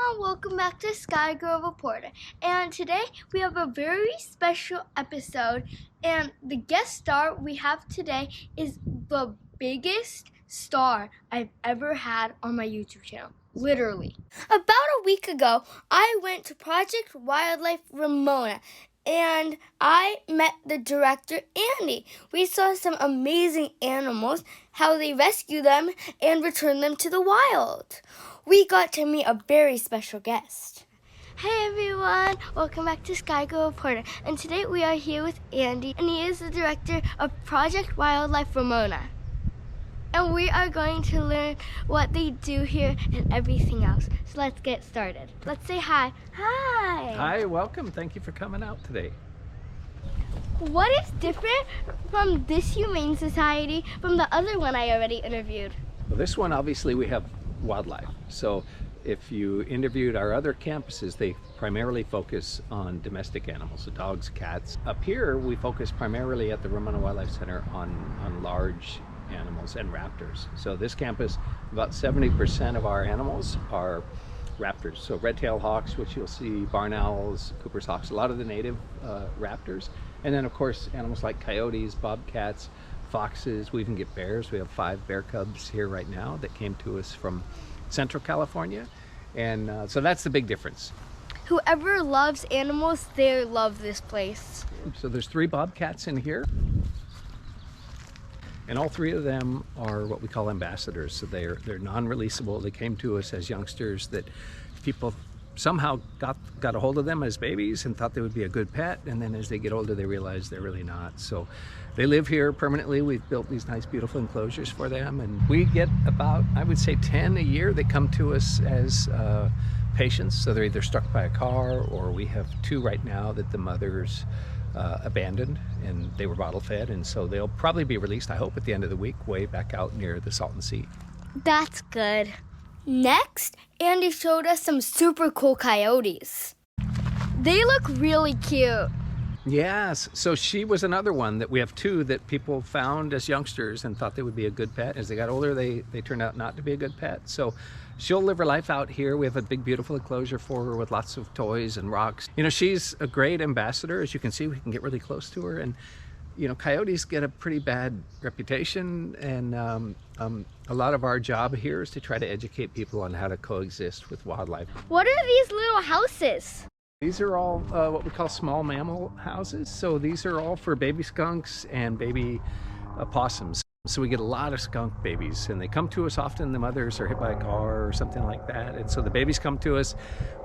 everyone, welcome back to Sky Girl Reporter. And today we have a very special episode, and the guest star we have today is the biggest star I've ever had on my YouTube channel. Literally. About a week ago, I went to Project Wildlife Ramona and I met the director, Andy. We saw some amazing animals, how they rescue them and return them to the wild. We got to meet a very special guest. Hey everyone, welcome back to Sky Girl Reporter. And today we are here with Andy, and he is the director of Project Wildlife Ramona. And we are going to learn what they do here and everything else. So let's get started. Let's say hi. Hi. Hi, welcome. Thank you for coming out today. What is different from this Humane Society from the other one I already interviewed? Well, this one, obviously, we have wildlife. So if you interviewed our other campuses, they primarily focus on domestic animals, so dogs, cats. Up here, we focus primarily at the Ramona Wildlife Center on large animals and raptors. So this campus, about 70% of our animals are raptors. So red-tailed hawks, which you'll see, barn owls, Cooper's hawks, a lot of the native raptors. And then of course, animals like coyotes, bobcats, foxes. We even get bears. We have 5 bear cubs here right now that came to us from Central California. And so that's the big difference. Whoever loves animals, they love this place. So there's 3 bobcats in here. And all 3 of them are what we call ambassadors. So they're non-releasable. They came to us as youngsters that people somehow got a hold of them as babies and thought they would be a good pet. And then as they get older, they realize they're really not. So they live here permanently. We've built these nice, beautiful enclosures for them. And we get about, I would say, 10 a year that come to us as patients. So they're either struck by a car, or we have 2 right now that the mothers abandoned, and they were bottle fed, and so they'll probably be released, I hope, at the end of the week, way back out near the Salton Sea. That's good. Next, Andy showed us some super cool coyotes. They look really cute. Yes, so she was another one that we have 2 that people found as youngsters and thought they would be a good pet. As they got older, they turned out not to be a good pet. So she'll live her life out here. We have a big, beautiful enclosure for her with lots of toys and rocks. You know, she's a great ambassador. As you can see, we can get really close to her. And, you know, coyotes get a pretty bad reputation. And a lot of our job here is to try to educate people on how to coexist with wildlife. What are these little houses? These are all what we call small mammal houses. So these are all for baby skunks and baby opossums. So we get a lot of skunk babies, and they come to us often. The mothers are hit by a car or something like that. And so the babies come to us.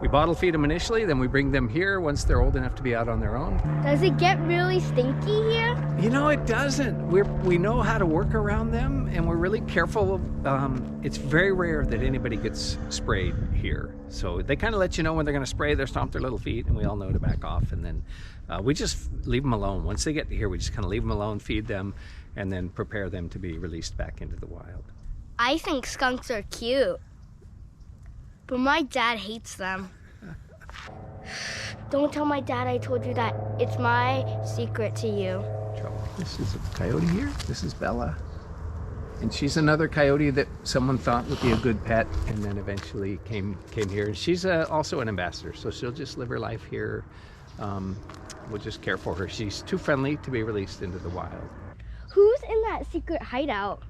We bottle feed them initially, then we bring them here once they're old enough to be out on their own. Does it get really stinky here? You know, it doesn't. We know how to work around them, and we're really careful. It's very rare that anybody gets sprayed here. So they kind of let you know when they're going to spray. They stomp their little feet, and we all know to back off. And then we just leave them alone. Once they get to here, we just kind of leave them alone, feed them, and then prepare them to be released back into the wild. I think skunks are cute, but my dad hates them. Don't tell my dad I told you that. It's my secret to you. This is a coyote here. This is Bella. And she's another coyote that someone thought would be a good pet, and then eventually came here. And she's also an ambassador, so she'll just live her life here. We'll just care for her. She's too friendly to be released into the wild. Who's in that secret hideout?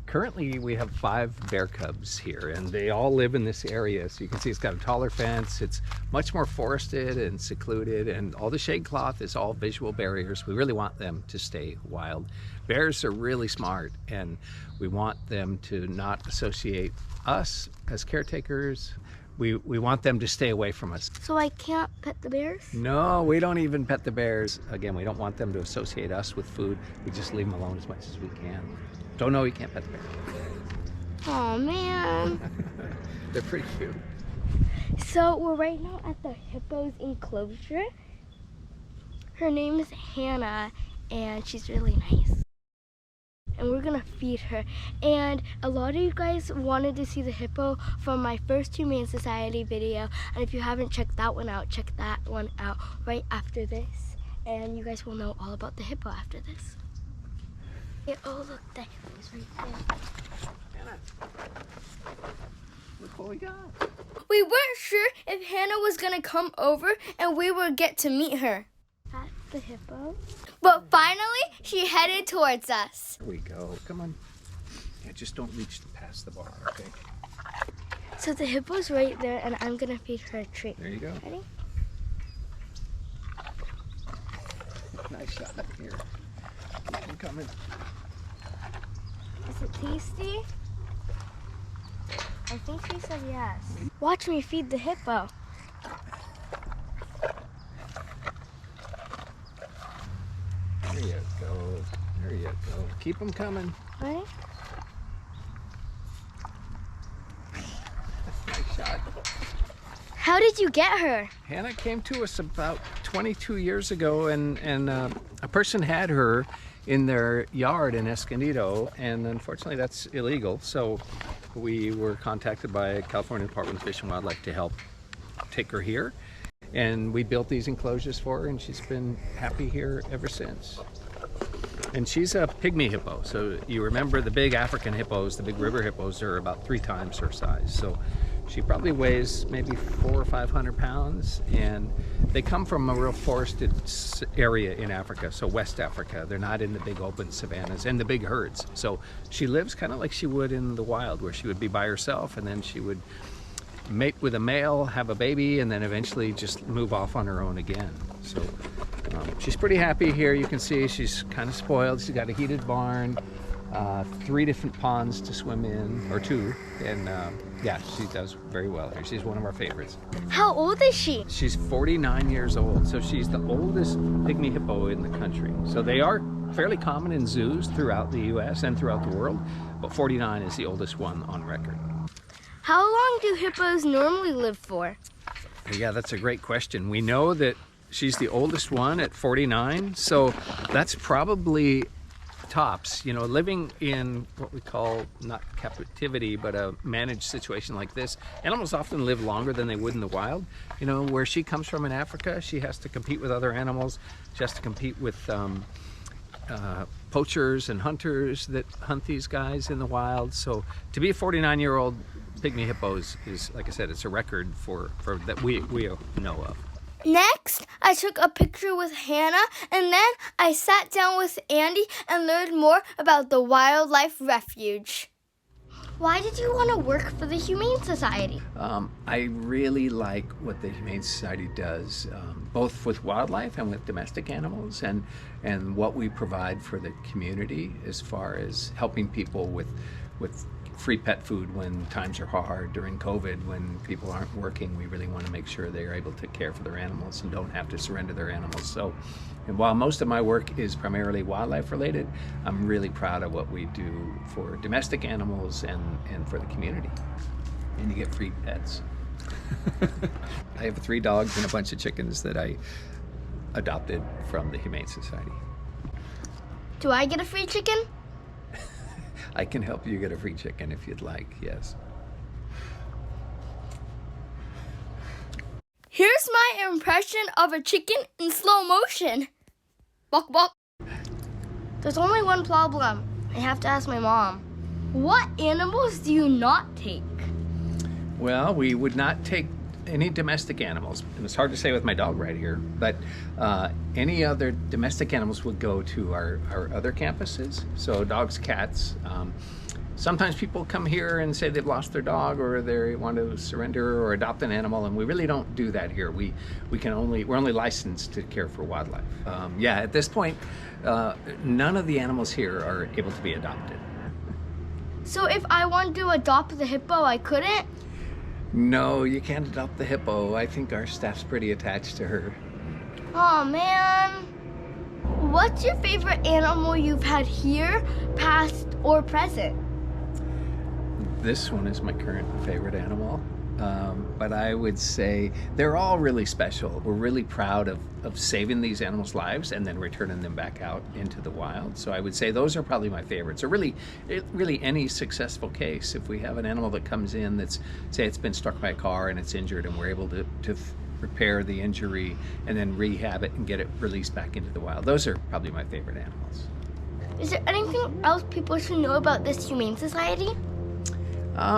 Currently, we have 5 bear cubs here, and they all live in this area. So you can see it's got a taller fence. It's much more forested and secluded, and all the shade cloth is all visual barriers. We really want them to stay wild. Bears are really smart, and we want them to not associate us as caretakers. We want them to stay away from us. So I can't pet the bears? No, we don't even pet the bears. Again, we don't want them to associate us with food. We just leave them alone as much as we can. Don't know, you can't pet the bears. Oh man. They're pretty cute. So we're right now at the hippo's enclosure. Her name is Hannah, and she's really nice. And we're gonna feed her. And a lot of you guys wanted to see the hippo from my first Humane Society video. And if you haven't checked that one out, check that one out right after this. And you guys will know all about the hippo after this. Oh look, the hippo's right there. Hannah. Look what we got. We weren't sure if Hannah was gonna come over and we would get to meet her. That's the hippo. But finally, she headed towards us. Here we go. Come on. Yeah, just don't reach past the bar, okay? So the hippo's right there, and I'm gonna feed her a treat. There you go. Ready? Nice shot up here. Keep them coming. Is it tasty? I think she said yes. Watch me feed the hippo. There you go. There you go. Keep them coming. Ready? Nice shot. How did you get her? Hannah came to us about 22 years ago, and a person had her in their yard in Escondido, and unfortunately that's illegal. So we were contacted by California Department of Fish and Wildlife to help take her here. And we built these enclosures for her, and she's been happy here ever since. And she's a pygmy hippo. So you remember the big African hippos, the big river hippos are about 3 times her size. So she probably weighs maybe 400 or 500 pounds, and they come from a real forested area in Africa, so West Africa. They're not in the big open savannas and the big herds. So she lives kind of like she would in the wild, where she would be by herself, and then she would mate with a male, have a baby, and then eventually just move off on her own again. So she's pretty happy here. You can see she's kind of spoiled. She's got a heated barn, 3 different ponds to swim in, or 2, and yeah, she does very well here. She's one of our favorites. How old is she? She's 49 years old, so she's the oldest pygmy hippo in the country. So they are fairly common in zoos throughout the US and throughout the world, but 49 is the oldest one on record. How long do hippos normally live for? Yeah, that's a great question. We know that she's the oldest one at 49, so that's probably tops. You know, living in what we call not captivity, but a managed situation like this, animals often live longer than they would in the wild. You know, where she comes from in Africa, she has to compete with other animals. She has to compete with poachers and hunters that hunt these guys in the wild. So to be a 49-year-old pygmy hippo is, like I said, it's a record for that we know of. Next, I took a picture with Hannah, and then I sat down with Andy and learned more about the wildlife refuge. Why did you want to work for the Humane Society? I really like what the Humane Society does, both with wildlife and with domestic animals, and what we provide for the community as far as helping people with free pet food when times are hard. During COVID, when people aren't working, we really want to make sure they're able to care for their animals and don't have to surrender their animals. So, and while most of my work is primarily wildlife related, I'm really proud of what we do for domestic animals and for the community. And you get free pets. I have 3 dogs and a bunch of chickens that I adopted from the Humane Society. Do I get a free chicken? I can help you get a free chicken if you'd like, yes. Here's my impression of a chicken in slow motion. Bok bok. There's only one problem. I have to ask my mom. What animals do you not take? Well, we would not take any domestic animals, and it's hard to say with my dog right here, but any other domestic animals would go to our other campuses. So dogs, cats. Sometimes people come here and say they've lost their dog, or they want to surrender or adopt an animal, and we really don't do that here. We're only licensed to care for wildlife. Yeah, at this point, none of the animals here are able to be adopted. So if I wanted to adopt the hippo, I couldn't? No, you can't adopt the hippo. I think our staff's pretty attached to her. Oh man. What's your favorite animal you've had here, past or present? This one is my current favorite animal. But I would say they're all really special. We're really proud of saving these animals' lives and then returning them back out into the wild. So I would say those are probably my favorites. Or really any successful case. If we have an animal that comes in that's, say it's been struck by a car and it's injured, and we're able to repair the injury and then rehab it and get it released back into the wild. Those are probably my favorite animals. Is there anything else people should know about this Humane Society?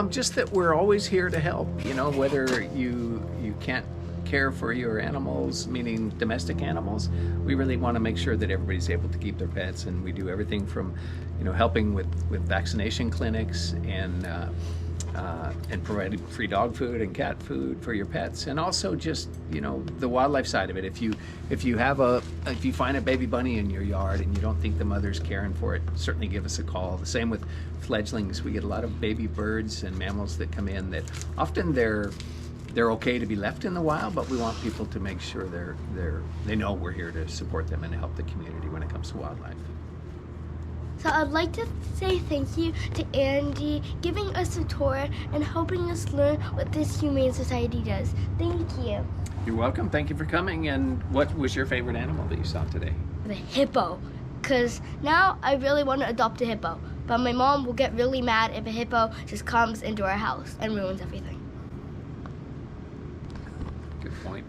Just that we're always here to help. Whether you can't care for your animals, meaning domestic animals, we really want to make sure that everybody's able to keep their pets, and we do everything from, helping with vaccination clinics and providing free dog food and cat food for your pets, and also just the wildlife side of it. If you find a baby bunny in your yard and you don't think the mother's caring for it, certainly give us a call. The same with fledglings. We get a lot of baby birds and mammals that come in that often they're okay to be left in the wild, but we want people to make sure they know we're here to support them and help the community when it comes to wildlife. So I'd like to say thank you to Andy giving us a tour and helping us learn what this Humane Society does. Thank you. You're welcome. Thank you for coming. And what was your favorite animal that you saw today? The hippo. Because now I really want to adopt a hippo. But my mom will get really mad if a hippo just comes into our house and ruins everything. Good point.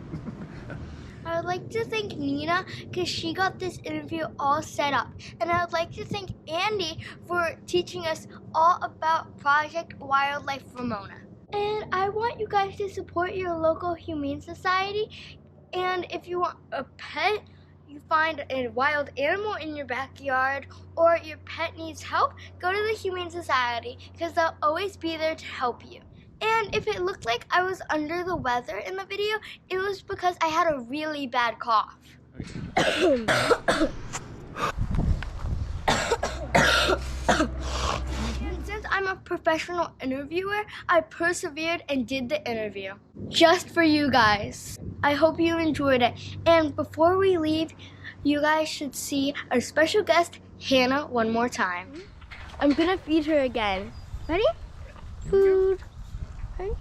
I would like to thank Nina because she got this interview all set up. And I would like to thank Andy for teaching us all about Project Wildlife Ramona. And I want you guys to support your local Humane Society. And if you want a pet, you find a wild animal in your backyard, or your pet needs help, go to the Humane Society because they'll always be there to help you. And if it looked like I was under the weather in the video, it was because I had a really bad cough. And since I'm a professional interviewer, I persevered and did the interview. Just for you guys. I hope you enjoyed it. And before we leave, you guys should see our special guest, Hannah, one more time. I'm gonna feed her again. Ready? Food. Ready?